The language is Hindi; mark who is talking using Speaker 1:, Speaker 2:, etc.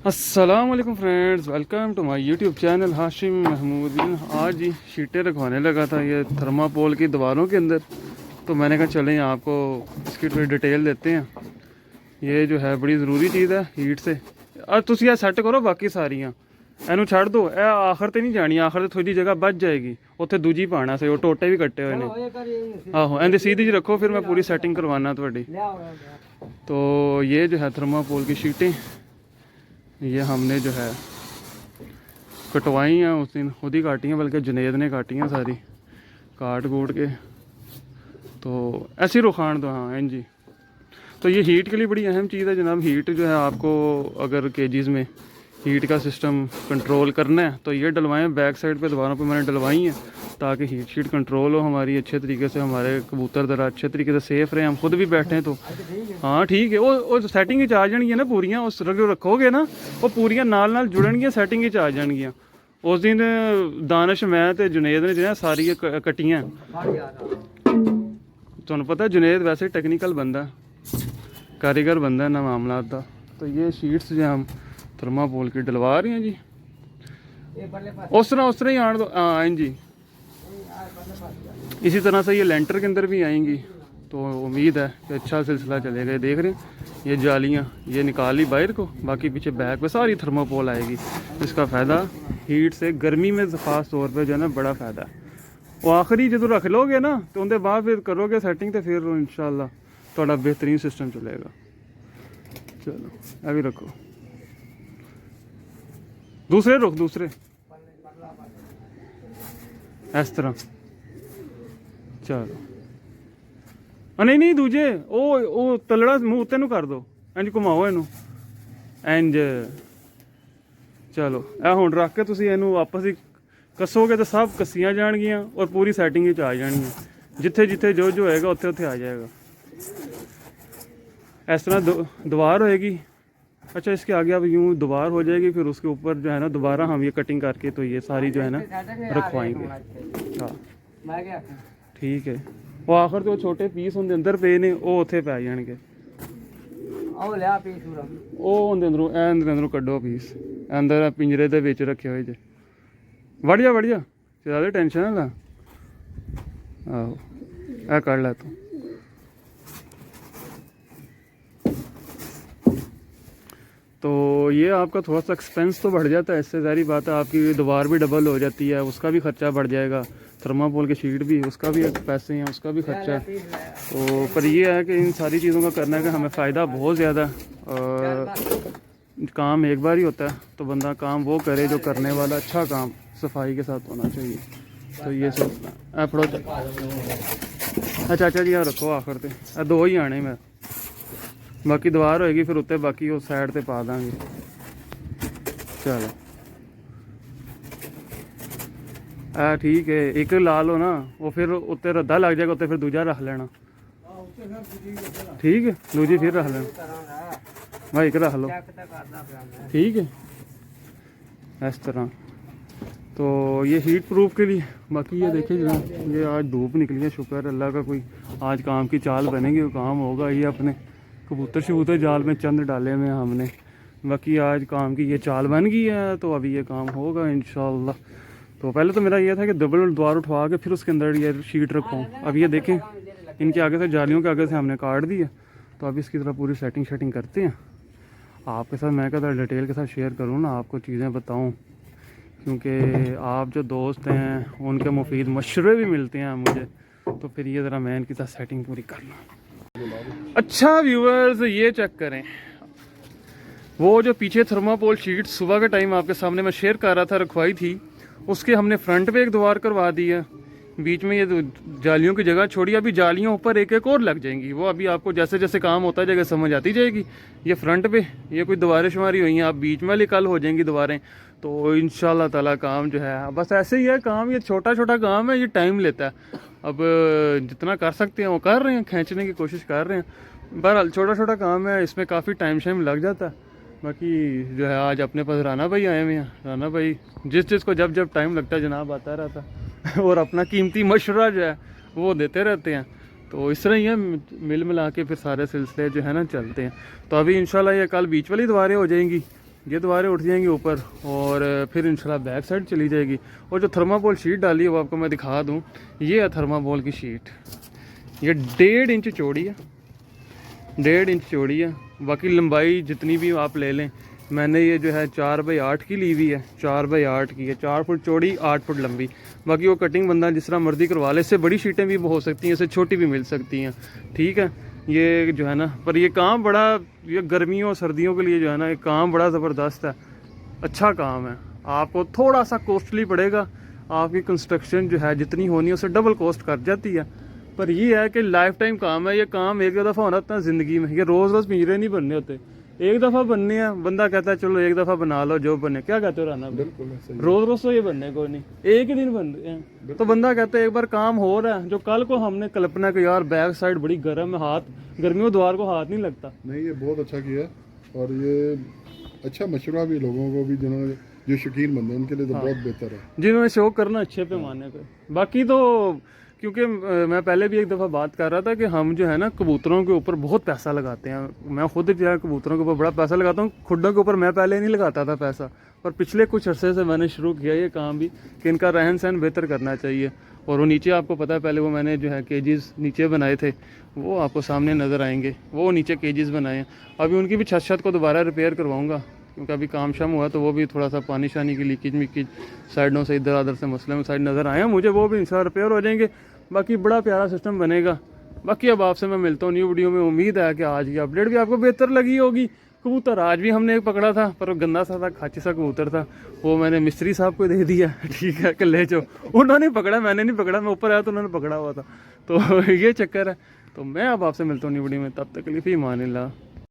Speaker 1: अस्सलाम वालेकुम friends, welcome to my YouTube channel Hashim Mahmood. आज ही शीटें रखवाने लगा था ये थर्मापोल की दीवारों के अंदर, तो मैंने कहा चलें आपको इसकी थोड़ी डिटेल देते हैं। ये जो है बड़ी ज़रूरी चीज़ है हीट से। अब तुम यह सैट करो, बाकी सारियाँ एनू छड़ दो। ए आखिर तो नहीं जानी, आखिर तो थोड़ी जगह बच जाएगी, उत्थे दूजी पाना से वो टोटे भी कट्टे हुए ने। आहो एंदी सीधी जी रखो, फिर मैं पूरी सैटिंग करवाना थोड़ी। तो ये जो है थर्मापोल की शीटें ये हमने जो है कटवाई हैं, उस दिन खुद ही काटी हैं, बल्कि जुनेद ने काटी हैं सारी काट कूट के। तो ऐसी रुखान दो, हाँ एन जी। तो ये हीट के लिए बड़ी अहम चीज़ है जनाब। हीट जो है आपको अगर केजीज़ में हीट का सिस्टम कंट्रोल करना है तो ये डलवाएं। बैक साइड पे दीवारों पे मैंने डलवाई हैं ताकि हीट शीट कंट्रोल हो हमारी अच्छे तरीके से, हमारे कबूतर दरा अच्छे तरीके से सेफ रहे, हम खुद भी बैठे हैं। तो हाँ ठीक है, वो सैटिंग ही आ जाएंगी ना पूरियाँ, उस रखोगे ना वो पूरियाँ नाल नाल जुड़नगियाँ, सैटिंग ही आ जाएंगियाँ। उस दिन दानिश मैं तो जुनेद ने जो है सारी कट्टियाँ। तुहानू पता जुनेद वैसे टेक्निकल बंदा, कारीगर बंदा है ना मामला का। तो ये शीट्स जो हम थर्मापोल की डलवा रही हैं जी, उस तरह ही आन दो। हाँ जी, इसी तरह से ये लेंटर के अंदर भी आएंगी, तो उम्मीद है कि अच्छा सिलसिला चलेगा। ये देख रहे हैं ये जालियाँ ये निकाल ली बाहर को, बाकी पीछे बैक पे सारी थर्मापोल आएगी। इसका फ़ायदा हीट से गर्मी में ख़ास तौर पे जो है ना बड़ा फ़ायदा है। वो आखिरी जो रख लोगे ना तो उनके बाद फिर करोगे सेटिंग, तो फिर इंशाल्लाह थोड़ा बेहतरीन सिस्टम चलेगा। चलो अभी रखो, दूसरे रुख दूसरे इस तरह। चलो नहीं दूजे ओ तलड़ा मूँह उत्ते नूं कर दो, इंज घुमाओ इनू इंज। चलो ए हुण रख के तुसीं इनू आपस ही कसोगे तो सब कसियां जाणगियां और पूरी सैटिंग आ जाणगियां। जिथे जिथे जो होएगा उत्थे उत्थे आ जाएगा। इस तरह दीवार होएगी। अच्छा इसके आगे अब यूँ दीवार हो जाएगी, फिर उसके ऊपर जो है ना दोबारा हम ये कटिंग करके तो ये सारी जो है ना रखवाएंगे। हाँ ठीक है। वो आखिर तो छोटे पीस होंगे अंदर पे ने, वो उत्थे पै जाएंगे। वो अंदरों अंदरों कड्डो पीस, अंदर पिंजरे दे विच रखे हुए जे। बढ़िया बढ़िया, ज़्यादा टेंशन ना ला। आहो ए कड़ लै तू। तो ये आपका थोड़ा सा एक्सपेंस तो बढ़ जाता है, इससे ज़ाहिर बात है आपकी दीवार भी डबल हो जाती है, उसका भी ख़र्चा बढ़ जाएगा। थर्मापोल की शीट भी, उसका भी पैसे हैं, उसका भी खर्चा है। तो पर ये है कि इन सारी चीज़ों का करने का हमें फ़ायदा बहुत ज़्यादा। और काम एक बार ही होता है, तो बंदा काम वो करे जो करने वाला अच्छा काम सफाई के साथ होना चाहिए। तो ये सोचना फड़ो। अच्छा जी रखो आखिर ते दो ही आने में, बाकी दीवार होएगी फिर उत्ते बाकी उस साइड ते पा देंगे। चलो ठीक है, एक ला लो ना, वो फिर उत्ते रद्दा लग जाएगा, उत्ते फिर दूजा रख लेना। ठीक है दूजी फिर रख लेना भाई, एक रख लो ठीक है इस तरह। तो ये हीट प्रूफ के लिए। बाकी ये देखिए जनाब, ये आज धूप निकली है, शुक्र अल्लाह का, कोई आज काम की चाल बनेगी, वो काम होगा। ये अपने कबूतर शबूतर जाल में चंद डाले में हमने, बाकी आज काम की ये चाल बन गई है, तो अभी ये काम होगा इंशाल्लाह। तो पहले तो मेरा ये था कि डबल द्वार उठवा के फिर उसके अंदर ये शीट रखूँ। अब ये देखें इनके आगे से, जालियों के आगे से हमने काट दी है, तो अभी इसकी तरह पूरी सेटिंग करते हैं आपके साथ। मैं कहता डिटेल के साथ शेयर करूँ ना, आपको चीज़ें बताऊँ, क्योंकि आप जो दोस्त हैं उनके मुफीद मशवरे भी मिलते हैं मुझे। तो फिर ये ज़रा मैं इनकी साथ सेटिंग पूरी करना। अच्छा व्यूअर्स ये चेक करें, वो जो पीछे थर्मापोल शीट सुबह के टाइम आपके सामने मैं शेयर कर रहा था रखवाई थी, उसके हमने फ्रंट पे एक दीवार करवा दी है, बीच में ये जालियों की जगह छोड़ी। अभी जालियों ऊपर एक एक और लग जाएंगी, वो अभी आपको जैसे जैसे काम होता जाएगा समझ आती जाएगी। ये फ्रंट पे ये कोई दीवारें शुमारी हुई हैं, आप बीच में वाली कल हो जाएंगी दीवारें। तो इंशाल्लाह ताला काम जो है बस ऐसे ही है काम, ये छोटा छोटा काम है, ये टाइम लेता है। अब जितना कर सकते हैं वो कर रहे हैं, खींचने की कोशिश कर रहे हैं। बहरहाल छोटा छोटा काम है, इसमें काफ़ी टाइम शाइम लग जाता है। बाकी जो है आज अपने पास राना भाई आए हुए हैं। राना भाई जिस को जब जब टाइम लगता है जनाब आता रहता है और अपना कीमती मशवरा जो है वो देते रहते हैं। तो इस तरह ही है, मिल मिला के फिर सारे सिलसिले जो है ना चलते हैं। तो अभी इंशाल्लाह ये कल बीच वाली दीवारें हो जाएंगी, ये दीवारें उठ जाएंगी ऊपर और फिर इंशाल्लाह बैक साइड चली जाएगी। और जो थर्माकोल शीट डाली है वो आपको मैं दिखा दूँ, ये है थर्माकोल की शीट। ये 1.5 इंच चौड़ी है, 1.5 इंच चौड़ी है। बाकी लंबाई जितनी भी आप ले लें, मैंने ये जो है 4x8 की ली हुई है, 4x8 की है, 4 फुट चौड़ी 8 फुट लंबी। बाकी वो कटिंग बंदा जिस तरह मर्जी करवा ले, इससे बड़ी शीटें भी हो सकती हैं, इससे छोटी भी मिल सकती हैं, ठीक है। ये जो है ना, पर ये काम बड़ा, ये गर्मियों और सर्दियों के लिए जो है ना, ये काम बड़ा ज़बरदस्त है, अच्छा काम है। आपको थोड़ा सा कॉस्टली पड़ेगा, आपकी कंस्ट्रक्शन जो है जितनी होनी है उससे डबल कॉस्ट कर जाती है, पर ये है कि लाइफ टाइम काम है। ये काम एक दफ़ा होना होता है ज़िंदगी में, ये रोज़ रोज़ पिंजरे नहीं बनने होते, एक दफ़ा बनने हैं। बंदा कहता है चलो एक दफ़ा बना लो जो बने, क्या कहते हो राना?
Speaker 2: बिल्कुल
Speaker 1: रोज़ रोज़ तो ये बनने को नहीं, एक ही दिन बन रहे हैं। तो बंदा कहता है एक बार काम हो रहा है। जो कल को हमने कल्पना की यार बैक साइड बड़ी गर्म है, हाथ गर्मियों द्वार को हाथ नहीं लगता।
Speaker 2: नहीं, ये बहुत अच्छा किया और ये अच्छा मशवरा भी लोगों को भी, जिन्होंने जो शौकीन बंदे उनके लिए तो बहुत बेहतर है,
Speaker 1: जिन्होंने शौक करना अच्छे पैमाने पे। बाकी तो क्योंकि मैं पहले भी एक दफ़ा बात कर रहा था कि हम जो है ना कबूतरों के ऊपर बहुत पैसा लगाते हैं। मैं खुद जो है कबूतरों के ऊपर बड़ा पैसा लगाता हूँ। खुड्डों के ऊपर मैं पहले नहीं लगाता था पैसा, पर पिछले कुछ अरसे से मैंने शुरू किया ये काम भी कि इनका रहन सहन बेहतर करना चाहिए। और वो नीचे आपको पता है, पहले वो मैंने जो है केजेस नीचे बनाए थे, वो आपको सामने नज़र आएंगे, वो नीचे केजेस बनाए हैं। अभी उनकी भी छत को दोबारा रिपेयर करवाऊँगा, क्योंकि अभी काम शाम हुआ तो वो भी थोड़ा सा पानी शानी की लीकेज मिकीज साइडों से इधर उधर से मसले में साइड नज़र आए हैं मुझे, वो भी इंशाल्लाह रिपेयर हो जाएंगे। बाकी बड़ा प्यारा सिस्टम बनेगा। बाकी अब आपसे मैं मिलता हूँ न्यू वीडियो में। उम्मीद है कि आज की अपडेट भी आपको बेहतर लगी होगी। कबूतर आज भी हमने एक पकड़ा था, पर गंदा सा था, खाची सा कबूतर था, वो मैंने मिस्त्री साहब को दे दिया, ठीक है, कि ले जाओ। उन्होंने पकड़ा, मैंने नहीं पकड़ा, मैं ऊपर आया तो उन्होंने पकड़ा हुआ था, तो ये चक्कर है। तो मैं अब आपसे मिलता हूँ न्यू वीडियो में, तब तक के लिए फ़ी अमान अल्लाह।